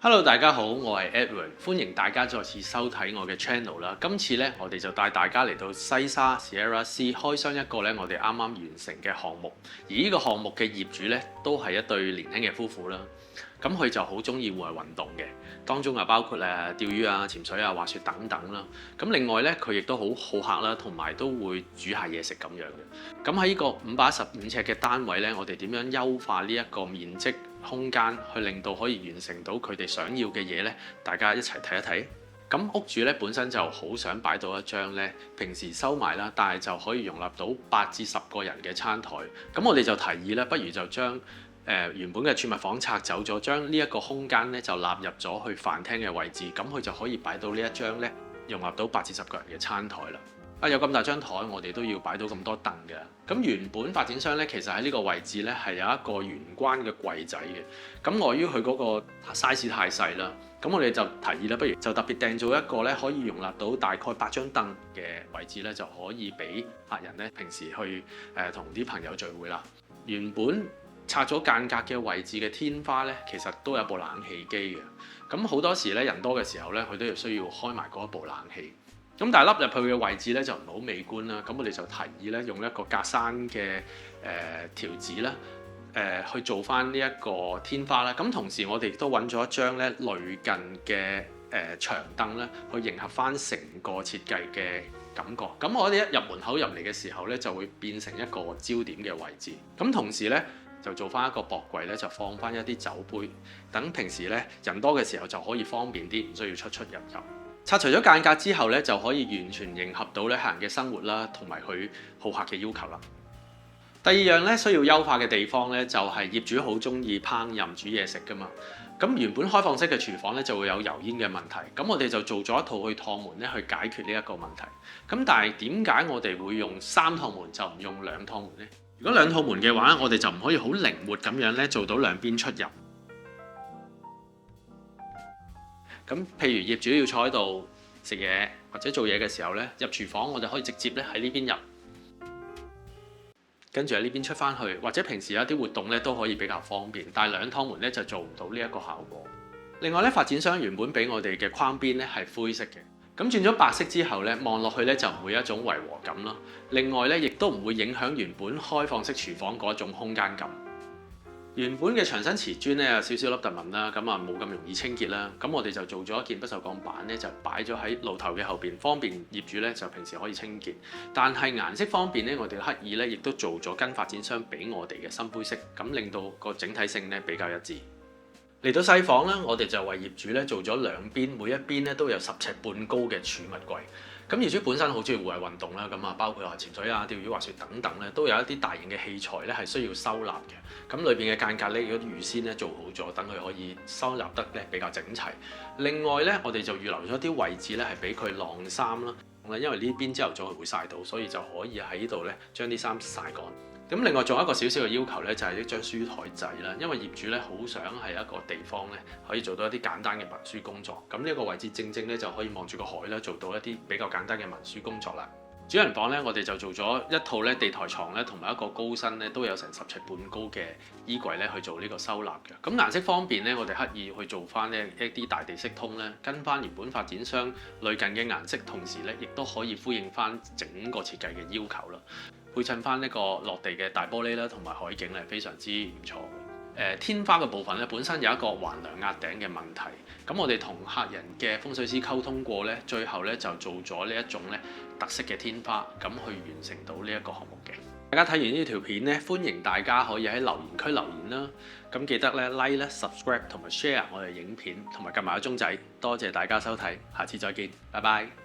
Hello，大家好，我係 Edward，歡迎大家再次收睇我嘅 channel 啦。今次呢，我哋就帶大家嚟到西沙 Sierra Sea 開箱一個呢我哋啱啱完成嘅項目。而呢個項目嘅業主呢，都係一對年輕嘅夫婦啦。咁佢就好中意戶外運動嘅，當中啊包括釣魚啊、潛水啊、滑雪等等啦。咁另外呢，佢亦都好好客啦，同埋都會煮下嘢食咁樣嘅。咁喺呢個515尺嘅單位呢，我哋點樣優化呢一個面積空間，去令到可以完成到佢哋想要嘅嘢呢？大家一齊睇一睇。咁屋主咧本身就好想擺到一張咧平時收埋啦，但係就可以容納到8至10個人嘅餐台。咁我哋就提議咧，不如就將原本嘅儲物房拆走咗，將呢一個空間咧就納入咗去飯廳嘅位置，咁佢就可以擺到呢一張咧容納到8至10個人嘅餐台啦。有咁大張台，我哋都要擺到咁多凳嘅。咁原本發展商咧，其實喺呢個位置咧係有一個玄關嘅櫃仔嘅。咁礙於佢嗰個 size 太細啦，咁我哋就提議啦，不如就特別訂做一個咧可以容納到大概8張凳嘅位置咧，就可以俾客人咧平時去同啲朋友聚會啦。原本拆咗間隔嘅位置嘅天花咧，其實都有部冷氣機嘅。咁好多時咧人多嘅時候咧，佢都要需要開埋嗰一部冷氣。咁但係凹入去嘅位置咧就唔係好美觀啦，咁我哋就提議咧用一個格柵嘅條紙啦，去做翻呢一個天花啦。咁同時我哋亦都揾咗一張咧類近嘅長凳咧，去迎合翻成個設計嘅感覺。咁我哋一入門口入嚟嘅時候咧，就會變成一個焦點嘅位置。咁同時咧就做翻一個薄櫃咧，就放翻一啲酒杯，等平時咧人多嘅時候就可以方便啲，唔需要出出入入。拆除咗間隔之後咧，就可以完全迎合到咧客人嘅生活啦，同埋佢好客嘅要求啦。第二樣咧需要優化嘅地方咧，就係業主好中意烹飪煮嘢食噶嘛。咁原本開放式嘅廚房咧就會有油煙嘅問題，咁我哋就做咗一套去趟門咧去解決呢一個問題。咁但係點解我哋會用3趟門就唔用2趟門呢？如果2趟門嘅話，我哋就唔可以好靈活咁樣咧做到兩邊出入。咁譬如業主要坐喺度食嘢或者做嘢嘅時候咧，入廚房我哋可以直接咧喺呢邊入，跟住喺呢邊出翻去，或者平時有啲活動咧都可以比較方便。但係2趟門咧就做唔到呢一個效果。另外咧，發展商原本俾我哋嘅框邊咧係灰色嘅，咁轉咗白色之後咧，望落去咧就唔會有一種違和感咯。另外咧，亦都唔會影響原本開放式廚房嗰種空間感。原本嘅牆身瓷磚咧有少少凹凸紋啦，咁啊冇咁容易清�潔啦。咁我哋就做咗一件不鏽鋼板咧，就擺咗喺爐頭嘅後邊，方便業主咧就平時可以清潔。但係顏色方面咧，我哋刻意咧亦都做咗跟發展商俾我哋嘅深灰色，咁令到個整體性咧比較一致。嚟到細房啦，我哋就為業主咧做咗兩邊，每一邊咧都有10尺半高嘅儲物櫃。咁業主本身好中意戶外運動啦，咁啊包括潛水啊、釣魚、滑雪等等咧，都有一啲大型嘅器材咧係需要收納嘅。咁裏邊嘅間隔咧，如果預先咧做好咗，等佢可以收納得咧比較整齊。另外咧，我哋就預留咗啲位置咧係俾佢晾衫啦。因為呢邊朝頭早係會曬到，所以就可以喺呢度咧將啲衫曬乾。咁另外仲有一個少少嘅要求咧，就係一張書台仔啦。因為業主咧好想係一個地方咧可以做到一啲簡單嘅文書工作。咁呢個位置正正咧就可以望住個海啦，做到一啲比較簡單嘅文書工作啦。主人房咧，我哋就做咗一套咧地台床咧，同埋一個高身咧都有成10尺半高嘅衣櫃咧去做呢個收納嘅。咁顏色方面咧，我哋刻意去做翻呢一啲大地色通咧，跟翻原本發展商類近嘅顏色，同時咧亦都可以呼應翻整個設計嘅要求啦。配襯翻呢個落地嘅大玻璃啦，同埋海景咧非常之唔錯嘅。天花嘅部分咧本身有一個橫梁壓頂嘅問題，咁我哋同客人嘅風水師溝通過咧，最後咧就做咗呢一種咧特色嘅天花，咁去完成到呢一個項目嘅。大家睇完呢條片咧，歡迎大家可以喺留言區留言啦。咁記得咧 like 咧 subscribe 同埋 share 我哋影片，同埋撳埋個鐘仔。多謝大家收睇，下次再見，拜拜。